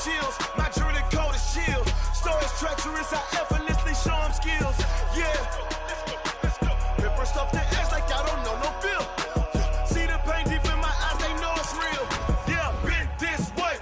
chills. My jewelry cold as chill. Stories treacherous, I effortlessly show them skills. Yeah. Let's go. Pepper stuff the ass like I don't know no feel. Yeah. See the pain deep in my eyes, they know it's real. Yeah, been this way.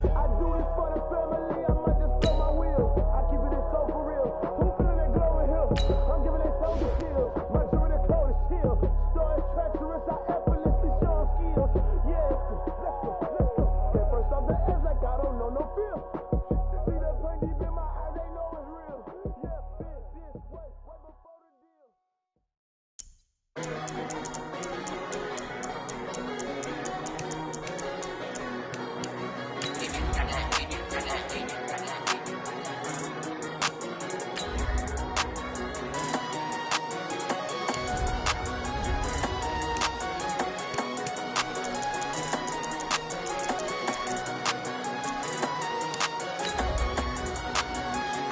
I do this for the family, I might just throw my wheel. I keep it so for real. Who feeling that glowing hill? I'm giving it so to chill. My jewelry cold as chill. Stories treacherous, I effortlessly show them skills. Yeah, let's go. At first off the edge like I don't know no feel. See that pain deep in my eyes, they know it's real. Yeah, been this way, right before the deal.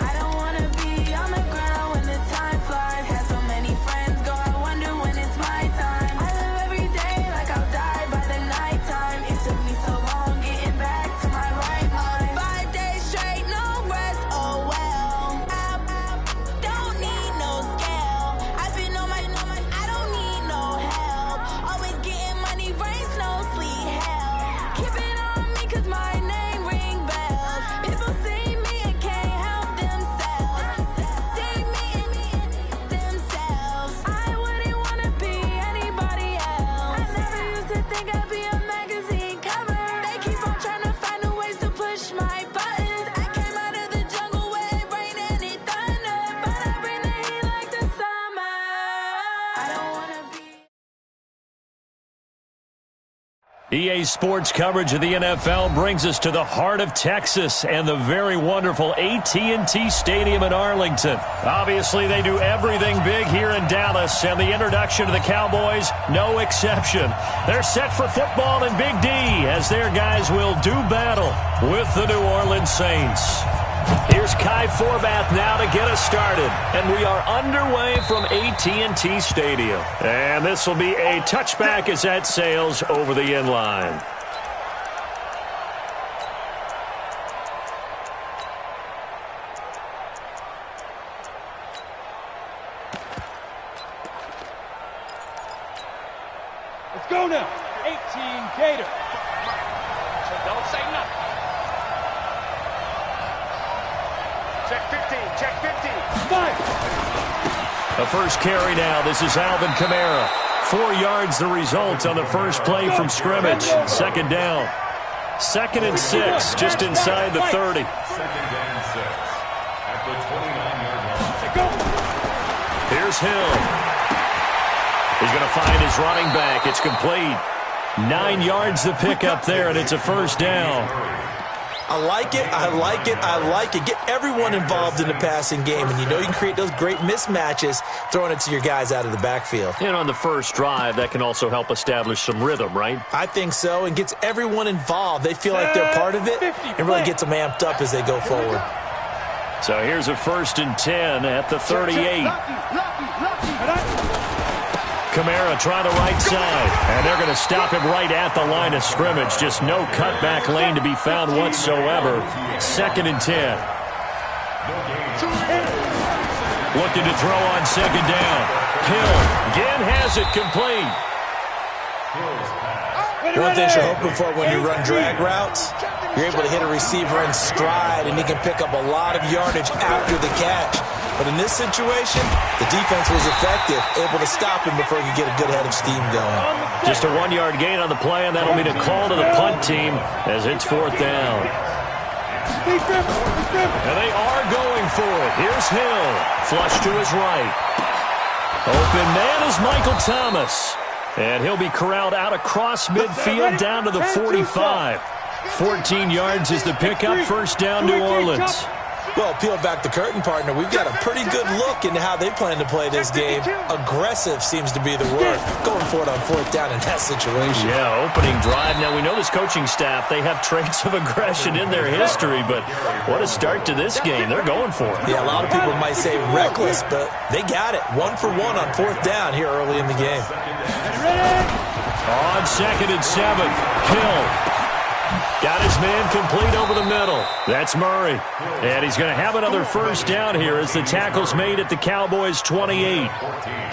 I don't wanna be on the ground when the time flies. Had so many friends go, I wonder when it's my time. I live every day like I'll die by the nighttime. It took me so long getting back to my right mind. 5 days straight, no rest, oh well. I don't need no scale. I've been on my, I don't need no help. Always getting money, rain, snow, sleet, hell. Keep it on me cause my name ring bells. People see me and can't help themselves. See me and themselves. I wouldn't wanna be anybody else. I never used to think I'd be a magazine cover. They keep on trying to find new ways to push my buttons. I came out of the jungle where it rained and it thundered, but I bring the heat like the summer. I don't wanna be. EA Sports coverage of the NFL brings us to the heart of Texas and the very wonderful AT&T Stadium in Arlington. Obviously, they do everything big here in Dallas, and the introduction to the Cowboys, no exception. They're set for football in Big D as their guys will do battle with the New Orleans Saints. Here's Kai Forbath now to get us started, and we are underway from AT&T Stadium. And this will be a touchback as that sails over the end line. Let's go now. 18 Gator. So don't say nothing. Check 15, check 15. Fire. The first carry now. This is Alvin Kamara. 4 yards the result on the first play from scrimmage. Second down. 2nd and 6, just inside the 30. 2nd and 6 at the 29-yard line. Go. Here's Hill. He's going to find his running back. It's complete. 9 yards the pick up there, and it's a first down. I like it, I like it, I like it. Get everyone involved in the passing game, and you know you can create those great mismatches throwing it to your guys out of the backfield. And on the first drive, that can also help establish some rhythm, right? I think so, and gets everyone involved. They feel like they're part of it, and really gets them amped up as they go forward. So here's a 1st and 10 at the 38. Kamara trying the right side, and they're going to stop him right at the line of scrimmage. Just no cutback lane to be found whatsoever. 2nd and 10. Looking to throw on 2nd down. Hill again has it complete. One thing you're hoping for when you run drag routes, you're able to hit a receiver in stride, and he can pick up a lot of yardage after the catch. But in this situation, the defense was effective, able to stop him before he could get a good head of steam going. Just a 1-yard gain on the play, and that'll mean a call to the punt team as it's 4th down. And they are going for it. Here's Hill. Flush to his right. Open man is Michael Thomas. And he'll be corralled out across midfield down to the 45. 14 yards is the pickup. First down, New Orleans. Well, peel back the curtain, partner. We've got a pretty good look into how they plan to play this game. Aggressive seems to be the word. Going for it on fourth down in that situation. Yeah, opening drive. Now, we know this coaching staff, they have traits of aggression in their history, but what a start to this game. They're going for it. Yeah, a lot of people might say reckless, but they got it. 1 for 1 on fourth down here early in the game. On 2nd and 7, Hill. Got his man complete over the middle. That's Murray. And he's going to have another first down here as the tackle's made at the Cowboys' 28.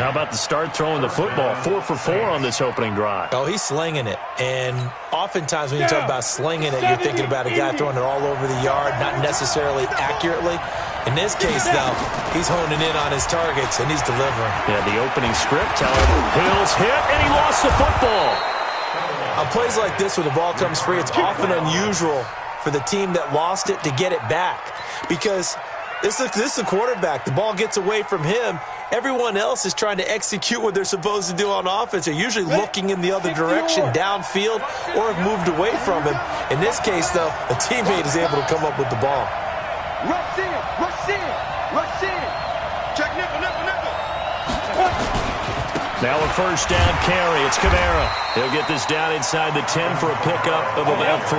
How about the start throwing the football? 4 for 4 on this opening drive. Oh, he's slinging it. And oftentimes when you talk about slinging it, you're thinking about a guy throwing it all over the yard, not necessarily accurately. In this case, though, he's honing in on his targets, and he's delivering. Yeah, the opening script telling him Hill's hit, and he lost the football. On plays like this where the ball comes free, it's often unusual for the team that lost it to get it back. Because this is a quarterback. The ball gets away from him. Everyone else is trying to execute what they're supposed to do on offense. They're usually looking in the other direction, downfield, or have moved away from him. In this case, though, a teammate is able to come up with the ball. Rush in, rush in, rush in. Check nickel, nickel, nickel. Now a first down carry. It's Kamara. He'll get this down inside the 10 for a pickup of about 3.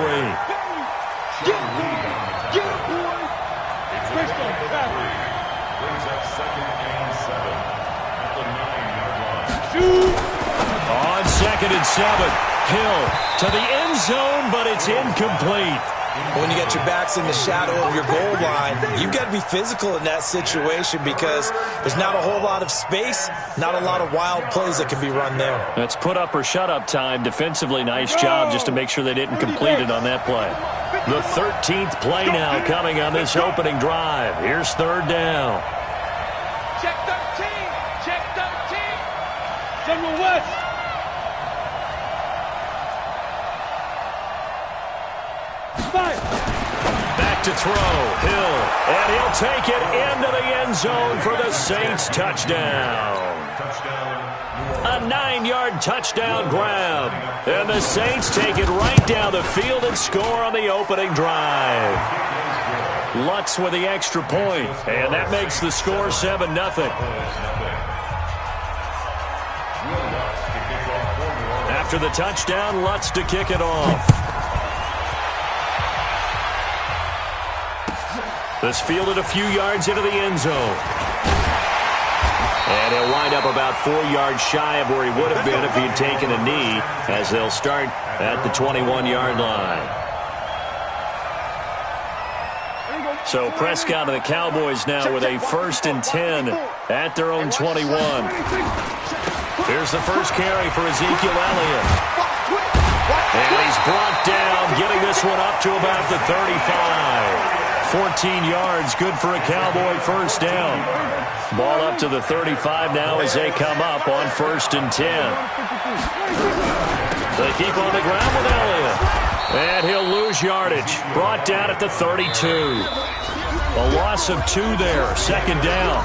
Get it, boy. Brings up 2nd and 7 at the 9-yard line. On 2nd and 7, Hill to the end zone, but it's incomplete. When you got your backs in the shadow of your goal line, you've got to be physical in that situation because there's not a whole lot of space, not a lot of wild plays that can be run there. That's put up or shut up time. Defensively, nice job just to make sure they didn't complete it on that play. The 13th play now coming on this opening drive. Here's 3rd down. Check 13, check 13. General West. Back to throw, Hill, and he'll take it into the end zone for the Saints touchdown. A 9-yard touchdown grab, and the Saints take it right down the field and score on the opening drive. Lutz with the extra point, and that makes the score 7-0. After the touchdown, Lutz to kick it off. This fielded a few yards into the end zone. And he'll wind up about 4 yards shy of where he would have been if he had taken a knee, as they'll start at the 21-yard line. So Prescott and the Cowboys now with a 1st and 10 at their own 21. Here's the first carry for Ezekiel Elliott. And he's brought down, getting this one up to about the 35. 14 yards, good for a Cowboy first down. Ball up to the 35 now as they come up on 1st and 10. They keep on the ground with Elliott. And he'll lose yardage. Brought down at the 32. A loss of 2 there, 2nd down.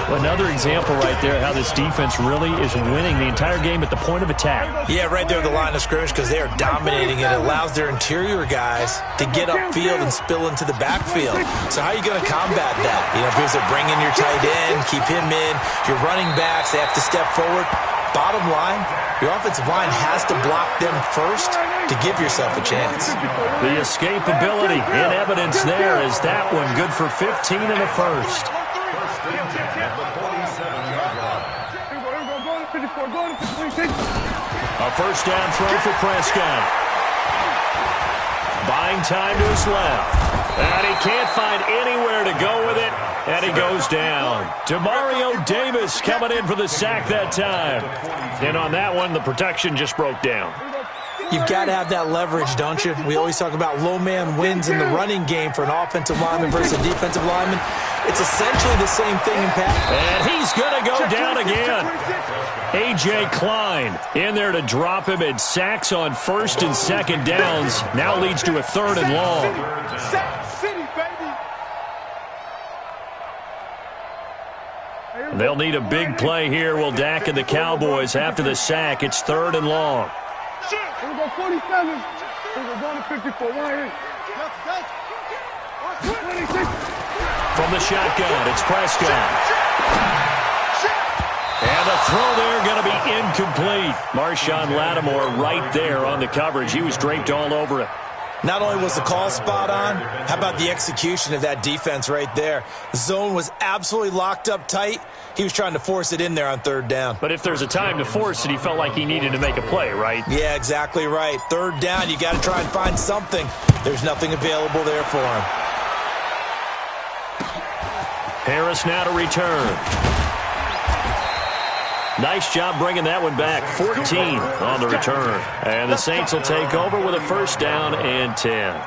Another example right there how this defense really is winning the entire game at the point of attack. Yeah, right there at the line of scrimmage because they are dominating it. It allows their interior guys to get upfield and spill into the backfield. So how are you going to combat that? You know, because they're bringing your tight end, keep him in. Your running backs, they have to step forward. Bottom line, your offensive line has to block them first to give yourself a chance. The escapability in evidence there is that one good for 15 in the first. A first down throw for Prescott. Buying time to his left. And he can't find anywhere to go with it. And he goes down. Demario Davis coming in for the sack that time. And on that one, the protection just broke down. You've got to have that leverage, don't you? We always talk about low man wins in the running game for an offensive lineman versus a defensive lineman. It's essentially the same thing in pass. And he's going to go down again. A.J. Klein in there to drop him, and sacks on 1st and 2nd downs. Now leads to a 3rd and long. They'll need a big play here. Will Dak and the Cowboys after the sack. It's 3rd and long. We're going to go 47. We're going to 54. 188. 26. From the shotgun, it's Prescott. And the throw there going to be incomplete. Marshawn Lattimore right there on the coverage. He was draped all over it. Not only was the call spot on, how about the execution of that defense right there? The zone was absolutely locked up tight. He was trying to force it in there on third down. But if there's a time to force it, he felt like he needed to make a play, right? Yeah, exactly right. Third down, you got to try and find something. There's nothing available there for him. Harris now to return. Nice job bringing that one back. 14 on the return. And the Saints will take over with a first down and 10.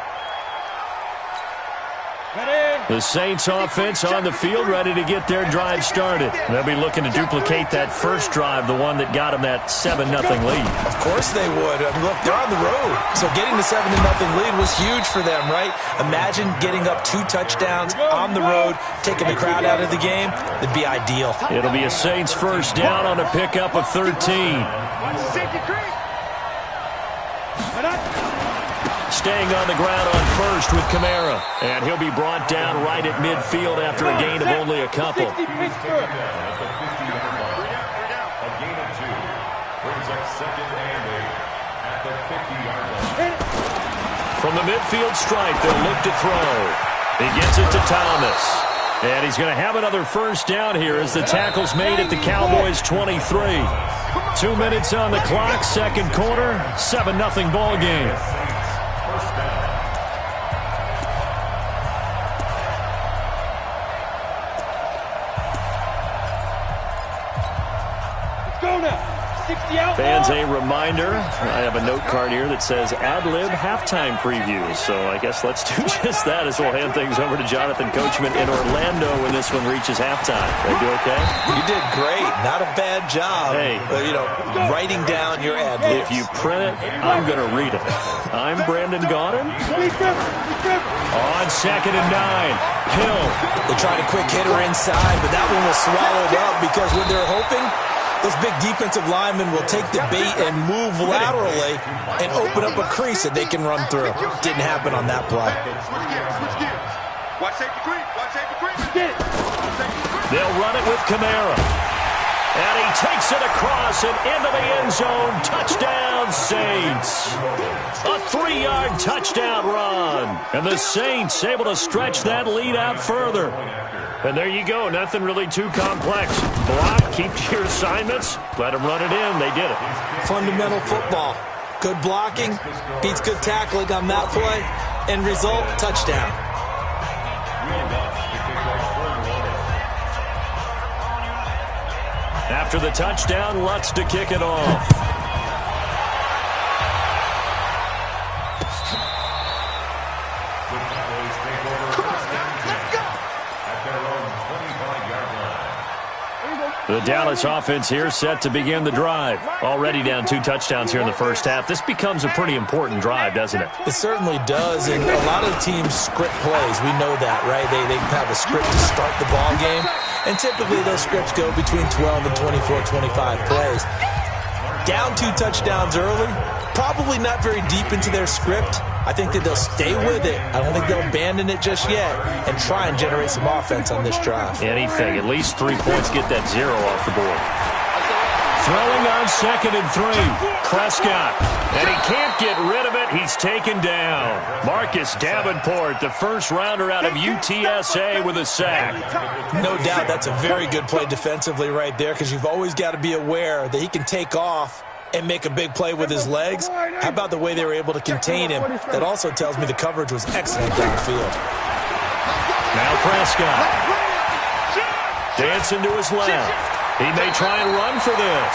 The Saints offense on the field, ready to get their drive started. They'll be looking to duplicate that first drive, the one that got them that 7-0 lead. Of course they would. I mean, look, they're on the road. So getting the 7-0 lead was huge for them, right? Imagine getting up 2 touchdowns on the road, taking the crowd out of the game. It'd be ideal. It'll be a Saints first down on a pickup of 13. Staying on the ground on first with Kamara. And he'll be brought down right at midfield after a gain of only a couple. A gain of 2. Brings up 2nd and 8 at the 50-yard line. From the midfield stripe, they'll look to throw. He gets it to Thomas. And he's going to have another first down here as the tackle's made at the Cowboys' 23. 2 minutes on the clock, second quarter, 7-0 ball game. Fans, a reminder, I have a note card here that says ad-lib halftime previews. So I guess let's do just that as we'll hand things over to Jonathan Coachman in Orlando when this one reaches halftime. Are you okay? You did great. Not a bad job. Hey. Writing down your ad-libs. If you print it, I'm going to read it. I'm Brandon Gaudin. On 2nd and 9, Hill. They tried a quick hitter inside, but that one was swallowed up because when they're hoping, those big defensive linemen will take the bait and move laterally and open up a crease that they can run through. Didn't happen on that play. They'll run it with Kamara. And he takes it across and into the end zone. Touchdown, Saints. A 3-yard touchdown run. And the Saints able to stretch that lead out further. And there you go. Nothing really too complex. Block, keep to your assignments, let them run it in. They did it. Fundamental football. Good blocking beats good tackling on that play. End result, touchdown. After the touchdown, Lutz to kick it off. The Dallas offense here set to begin the drive. Already down 2 touchdowns here in the first half. This becomes a pretty important drive, doesn't it? It certainly does, and a lot of teams script plays. We know that, right? They have a script to start the ball game, and typically those scripts go between 12 and 24, 25 plays. Down 2 touchdowns early, probably not very deep into their script. I think that they'll stay with it. I don't think they'll abandon it just yet and try and generate some offense on this drive. Anything. At least 3 points, get that 0 off the board. Throwing on 2nd and 3. Prescott. And he can't get rid of it. He's taken down. Marcus Davenport, the first rounder out of UTSA with a sack. No doubt that's a very good play defensively right there because you've always got to be aware that he can take off and make a big play with his legs. How about the way they were able to contain him? That also tells me the coverage was excellent downfield. Now Prescott. Dancing to his left. He may try and run for this.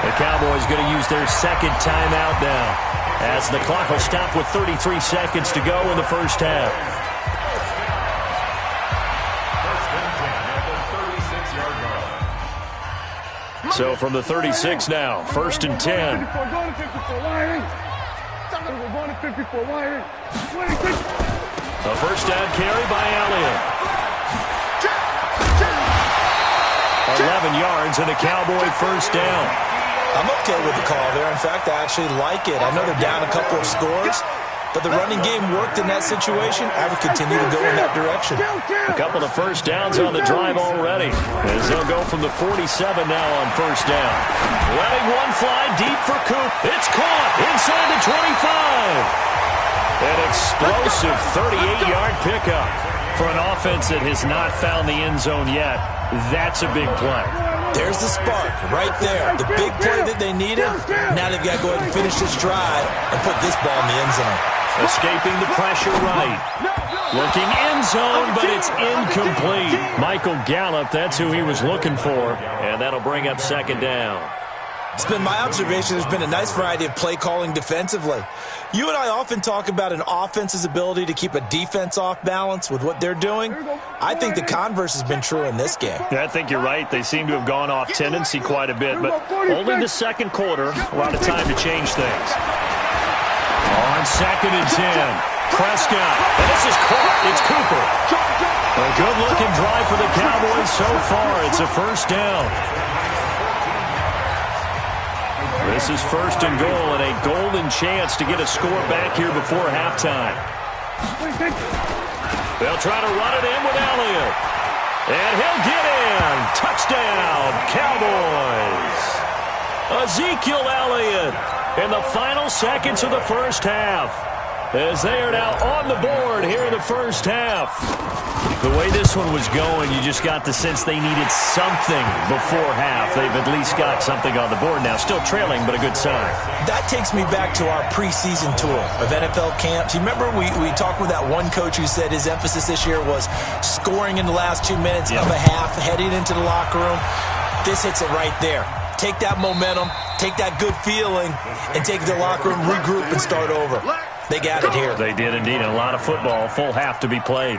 The Cowboys going to use their second timeout now as the clock will stop with 33 seconds to go in the first half. So from the 36 now, 1st and 10. A first down carry by Elliott. 11 yards and a Cowboy first down. I'm okay with the call there. In fact, I actually like it. I know they're down a couple of scores, but the running game worked in that situation. I would continue to go in that direction. A couple of first downs on the drive already, as they'll go from the 47 now on first down. Letting one fly deep for Coop. It's caught inside the 25. An explosive 38-yard pickup. For an offense that has not found the end zone yet, that's a big play. There's the spark right there. The big play that they needed. Now they've got to go ahead and finish this drive and put this ball in the end zone. Escaping the pressure right. Looking end zone, but it's incomplete. Michael Gallup, that's who he was looking for. And that'll bring up second down. It's been my observation there's been a nice variety of play calling defensively. You and I often talk about an offense's ability to keep a defense off balance with what they're doing. I think the converse has been true in this game. Yeah, I think you're right. They seem to have gone off tendency quite a bit, but only the second quarter, a lot of time to change things. On second and 10, Prescott. And this is caught. It's Cooper. A good-looking drive for the Cowboys so far. It's a first down. This is first and goal and a golden chance to get a score back here before halftime. They'll try to run it in with Elliott. And he'll get in. Touchdown, Cowboys. Ezekiel Elliott in the final seconds of the first half, as they are now on the board here in the first half. The way this one was going, you just got the sense they needed something before half. They've at least got something on the board now. Still trailing, but a good sign. That takes me back to our preseason tour of NFL camps. You remember we talked with that one coach who said his emphasis this year was scoring in the last 2 minutes of a half, heading into the locker room. This hits it right there. Take that momentum, take that good feeling, and take it to the locker room, regroup, and start over. They got it here. They did indeed. A lot of football, full half to be played.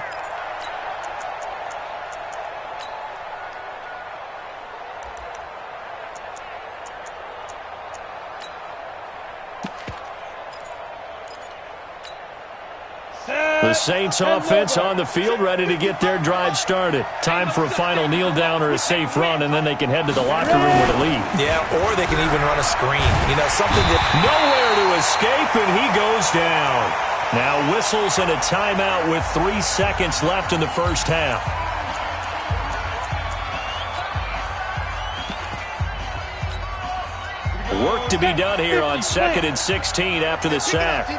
The Saints offense on the field, ready to get their drive started. Time for a final kneel down or a safe run, and then they can head to the locker room with a lead. Yeah, or they can even run a screen. You know, something that... Nowhere to escape, and he goes down. Now whistles and a timeout with 3 seconds left in the first half. Work to be done here on 2nd and 16 after the sack.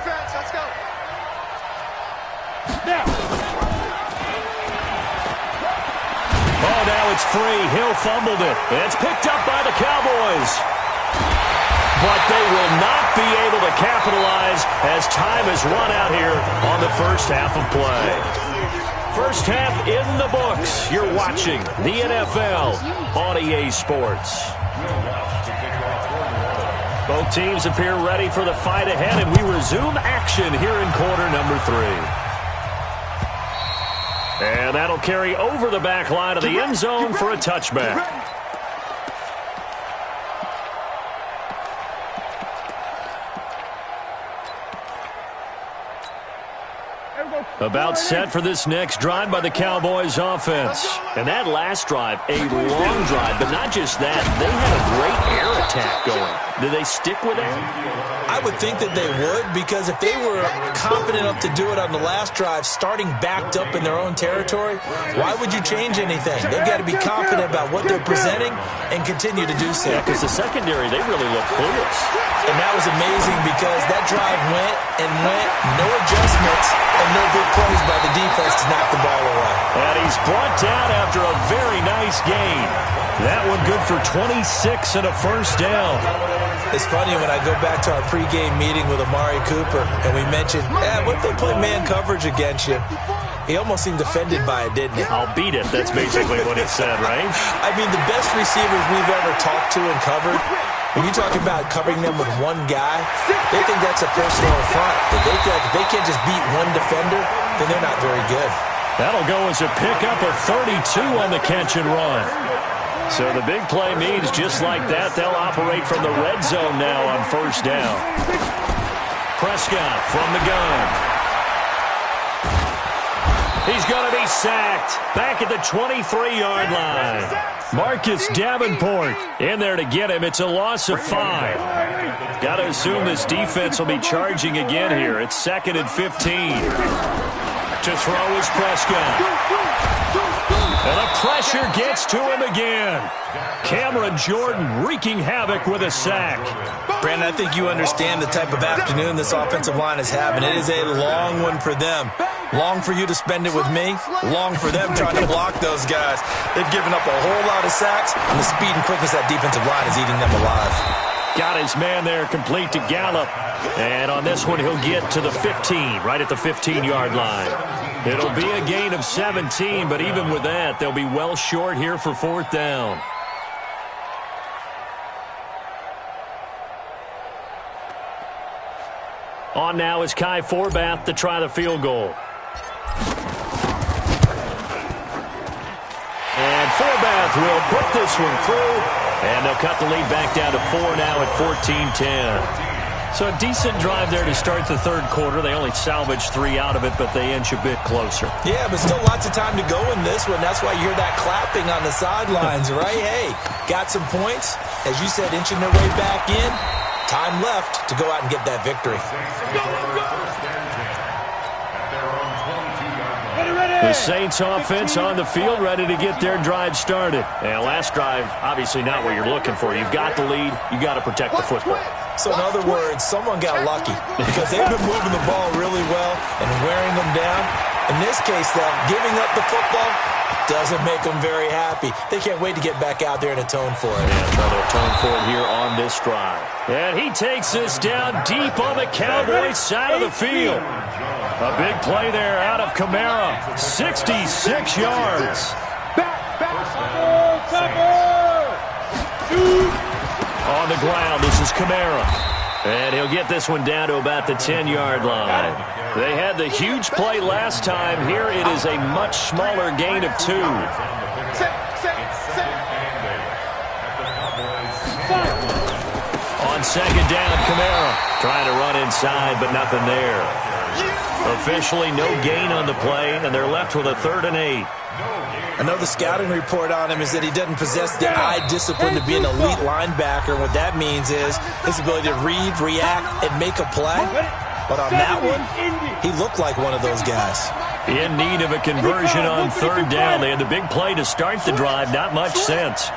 Oh, now it's free. Hill fumbled it. It's picked up by the Cowboys. But they will not be able to capitalize as time has run out here on the first half of play. First half in the books. You're watching the NFL on EA Sports. Both teams appear ready for the fight ahead, and we resume action here in quarter number 3. And that'll carry over the back line of the end zone for a touchback. About set for this next drive by the Cowboys offense. And that last drive, a long drive, but not just that. They had a great air attack going. Do they stick with that? I would think that they would, because if they were confident enough to do it on the last drive, starting backed up in their own territory, why would you change anything? They've got to be confident about what they're presenting and continue to do so. Yeah, because the secondary, they really look clueless. And that was amazing because that drive went and went, no adjustments, and no big plays by the defense to knock the ball away. And he's brought down after a very nice gain. That one good for 26 and a first down. It's funny when I go back to our pregame meeting with Amari Cooper and we mentioned, what if they play man coverage against you? He almost seemed offended by it, didn't he? I'll beat it. That's basically what he said, right? I mean, the best receivers we've ever talked to and covered, when you talk about covering them with one guy, they think that's a personal affront. If they feel like if they can't just beat one defender, then they're not very good. That'll go as a pickup of 32 on the catch and run. So the big play means just like that, they'll operate from the red zone now on first down. Prescott from the gun. He's going to be sacked. Back at the 23-yard line. Marcus Davenport in there to get him. It's a loss of 5. Got to assume this defense will be charging again here. It's 2nd and 15. To throw is Prescott. And the pressure gets to him again. Cameron Jordan wreaking havoc with a sack. Brandon, I think you understand the type of afternoon this offensive line is having. It is a long one for them. Long for you to spend it with me. Long for them trying to block those guys. They've given up a whole lot of sacks, and the speed and quickness of that defensive line is eating them alive. Got his man there complete to Gallup. And on this one, he'll get to the 15, right at the 15-yard line. It'll be a gain of 17, but even with that, they'll be well short here for 4th down. On now is Kai Forbath to try the field goal. And Forbath will put this one through, and they'll cut the lead back down to 4 now at 14-10. So a decent drive there to start the 3rd quarter. They only salvaged 3 out of it, but they inch a bit closer. Yeah, but still lots of time to go in this one. That's why you hear that clapping on the sidelines, right? Hey, got some points. As you said, inching their way back in. Time left to go out and get that victory. The Saints offense on the field, ready to get their drive started. And last drive, obviously not what you're looking for. You've got the lead. You got to protect the football. So in other words, someone got lucky because they've been moving the ball really well and wearing them down. In this case, though, giving up the football doesn't make them very happy. They can't wait to get back out there and atone for it. Yeah, try to atone for it here on this drive. And he takes this down deep on the Cowboys side of the field. A big play there out of Kamara. 66 yards. On the ground, this is Kamara. And he'll get this one down to about the 10-yard line. They had the huge play last time. Here it is a much smaller gain of 2. On 2nd down, Kamara trying to run inside, but nothing there. Officially no gain on the play, and they're left with a 3rd and 8. I know the scouting report on him is that he doesn't possess the eye discipline to be an elite linebacker. What that means is his ability to read, react, and make a play. But on that one, he looked like one of those guys. In need of a conversion on 3rd down. They had the big play to start the drive. Not much sense.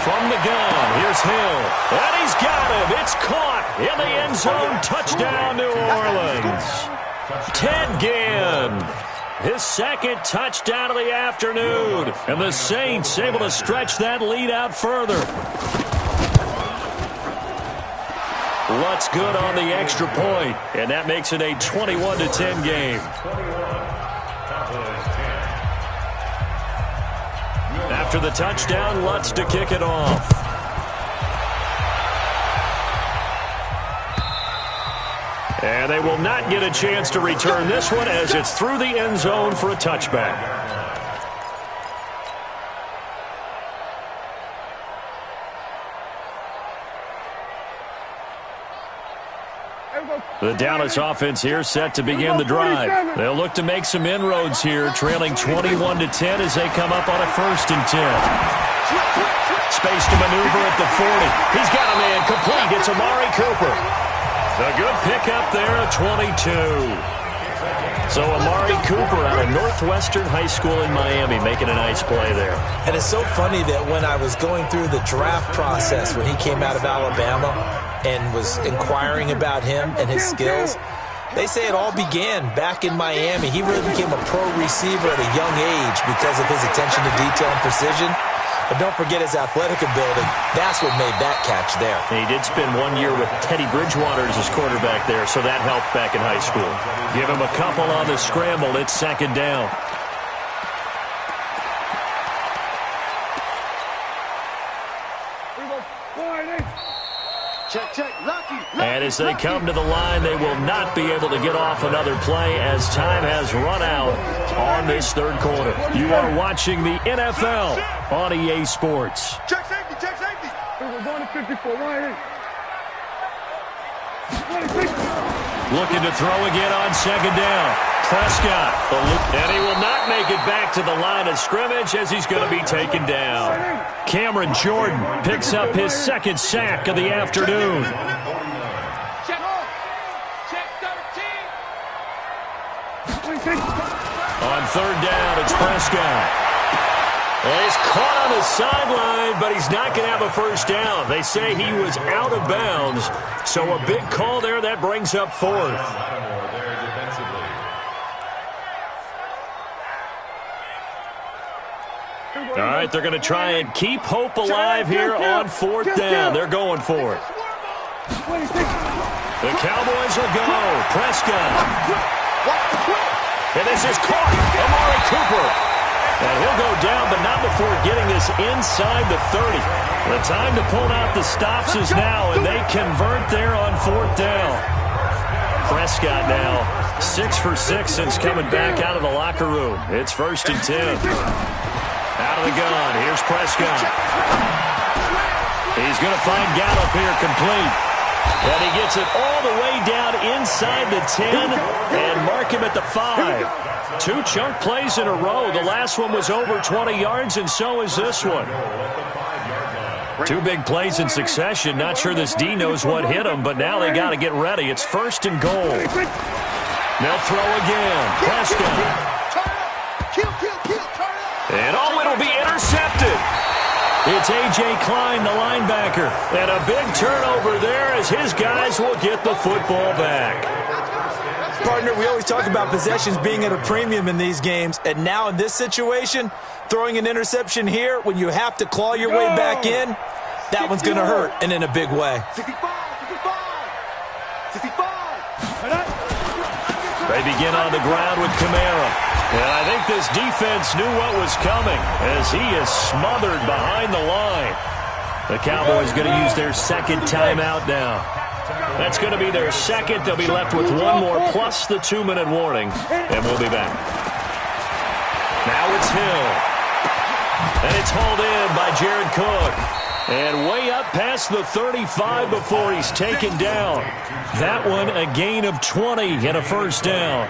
From the gun, here's Hill. And he's got him. It's caught in the end zone. Touchdown, New Orleans. Ted Ginn, his 2nd touchdown of the afternoon. And the Saints able to stretch that lead out further. Lutz good on the extra point, and that makes it a 21-10 game. After the touchdown, Lutz to kick it off. And they will not get a chance to return this one as it's through the end zone for a touchback. The Dallas offense here set to begin the drive. They'll look to make some inroads here, trailing 21-10 as they come up on a 1st and 10. Space to maneuver at the 40. He's got a man complete. It's Amari Cooper. A good pickup there at 22. So Amari Cooper out of Northwestern High School in Miami making a nice play there. And it's so funny that when I was going through the draft process when he came out of Alabama and was inquiring about him and his skills, they say it all began back in Miami. He really became a pro receiver at a young age because of his attention to detail and precision. But don't forget his athletic ability. That's what made that catch there. And he did spend 1 year with Teddy Bridgewater as his quarterback there, so that helped back in high school. Give him a couple on the scramble. It's 2nd down. And as they come to the line, they will not be able to get off another play as time has run out on this 3rd quarter. You are watching the NFL on EA Sports. Check safety, check safety. We're going to 54, right here. Looking to throw again on second down. Prescott. And he will not make it back to the line of scrimmage as he's going to be taken down. Cameron Jordan picks up his second sack of the afternoon. On third down, it's Prescott. And he's caught on the sideline, but he's not going to have a first down. They say he was out of bounds, so a big call there. That brings up fourth. All right, they're going to try and keep hope alive here on fourth down. They're going for it. The Cowboys will go. Prescott. And this is caught. Amari Cooper. And he'll go down, but not before getting this inside the 30. The time to pull out the stops is now, and they convert there on fourth down. Prescott now 6 for 6 since coming back out of the locker room. It's 1st and 10. Out of the gun. Here's Prescott. He's going to find Gallup here complete. And he gets it all the way down inside the 10 and mark him at the 5. 2 chunk plays in a row. The last one was over 20 yards, and so is this one. 2 big plays in succession. Not sure this D knows what hit him, but now they got to get ready. It's 1st and goal. They'll throw again. Prescott. And it'll be intercepted. It's A.J. Klein, the linebacker. And a big turnover there as his guys will get the football back. Partner, we always talk about possessions being at a premium in these games. And now in this situation, throwing an interception here when you have to claw your way back in, that one's going to hurt, and in a big way. They begin on the ground with Kamara. And I think this defense knew what was coming as he is smothered behind the line. The Cowboys going to use their second timeout now. That's going to be their second. They'll be left with 1 more plus the 2-minute warning. And we'll be back. Now it's Hill. And it's hauled in by Jared Cook. And way up past the 35 before he's taken down. That one a gain of 20 and a first down.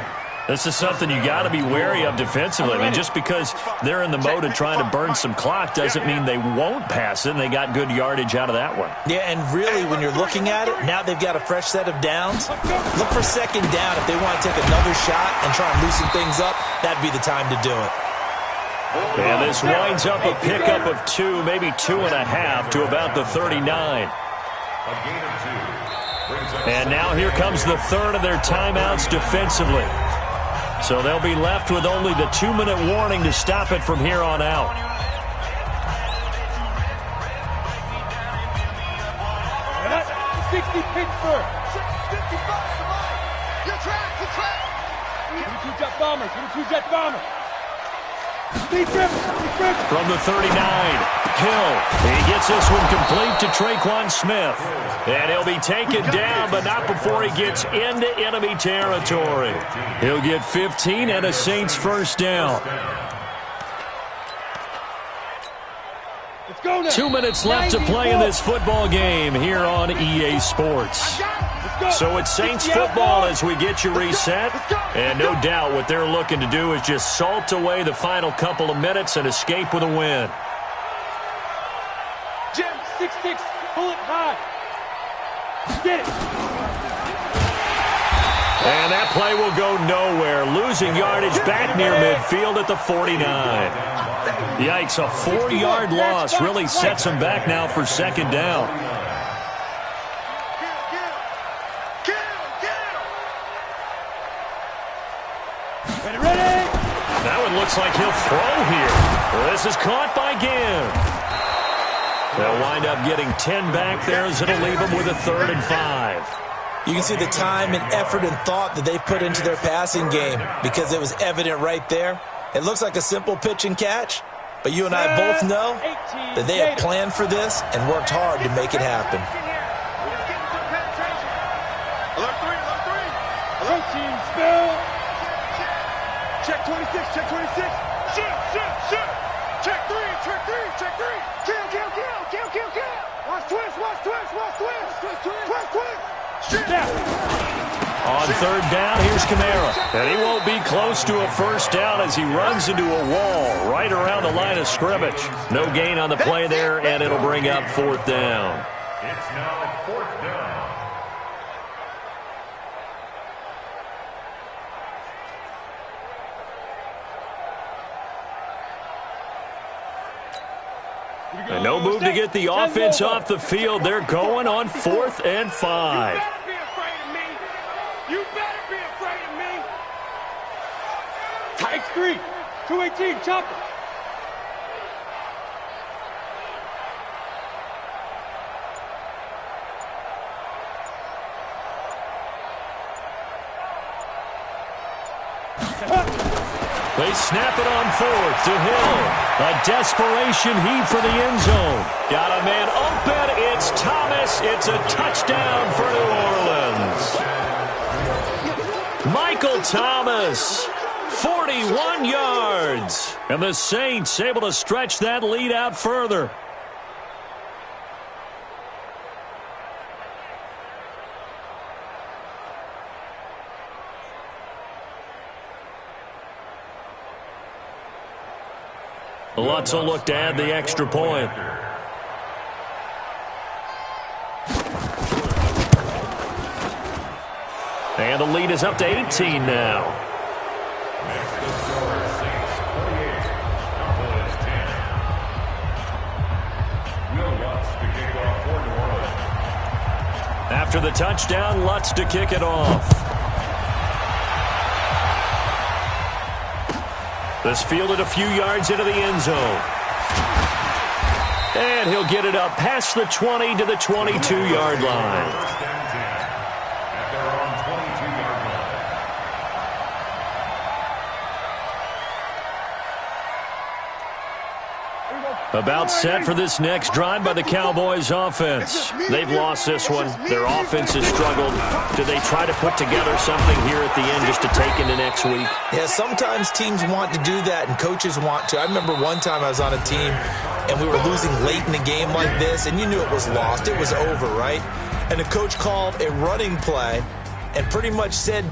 This is something you got to be wary of defensively. I mean, just because they're in the mode of trying to burn some clock doesn't mean they won't pass it, and they got good yardage out of that one. Yeah, and really, when you're looking at it, now they've got a fresh set of downs. Look for second down. If they want to take another shot and try and loosen things up, that'd be the time to do it. And this winds up a pickup of 2, maybe 2.5 to about the 39. And now here comes the third of their timeouts defensively. So they'll be left with only the 2-minute warning to stop it from here on out. That's 60 Pittsburgh. 22 Jet Bombers. 22 Jet Bombers. From the 39, Hill. He gets this one complete to Traquan Smith. And he'll be taken down, but not before he gets into enemy territory. He'll get 15 and a Saints first down. 2 minutes left to play in this football game here on EA Sports. So it's Saints football as we get you reset. And no doubt what they're looking to do is just salt away the final couple of minutes and escape with a win. Jim, 6-6, pull it high. Get it. And that play will go nowhere. Losing yardage back near midfield at the 49. Yikes, a 4-yard loss really sets them back now for second down. That one looks like he'll throw here. This is caught by Ginn. They'll wind up getting 10 back there as it'll leave them with a 3rd and 5. You can see the time and effort and thought that they've put into their passing game because it was evident right there. It looks like a simple pitch and catch, but you and I both know that they have planned for this and worked hard to make it happen. Alert team, spell. Check 26, check 26. Shoot. Check 3, check 3, check 3. Kill. Watch twist. Shoot. On third down, here's Kamara. And he won't be close to a first down as he runs into a wall right around the line of scrimmage. No gain on the play there, and it'll bring up fourth down. It's now fourth down. And no move to get the offense off the field. They're going on 4th and 5. You better be afraid of me. You better be afraid of me. Tight street. 218, chopper. They snap it on 4th to Hill. A desperation heave for the end zone. Got a man open. It's Thomas. It's a touchdown for New Orleans. Michael Thomas, 41 yards. And the Saints able to stretch that lead out further. Lutz will look to add the extra point. And the lead is up to 18 now. Next to score, Saints 48, Cowboys 10. Will Lutz to kick off for New Orleans. After the touchdown, Lutz to kick it off. This fielded a few yards into the end zone. And he'll get it up past the 20 to the 22-yard line. First and 10 at their own 22-yard line. About set for this next drive by the Cowboys offense. They've lost this one. Their offense has struggled. Do they try to put together something here at the end just to take into next week? Yeah, sometimes teams want to do that and coaches want to. I remember one time I was on a team and we were losing late in a game like this and you knew it was lost. It was over, right? And the coach called a running play and pretty much said,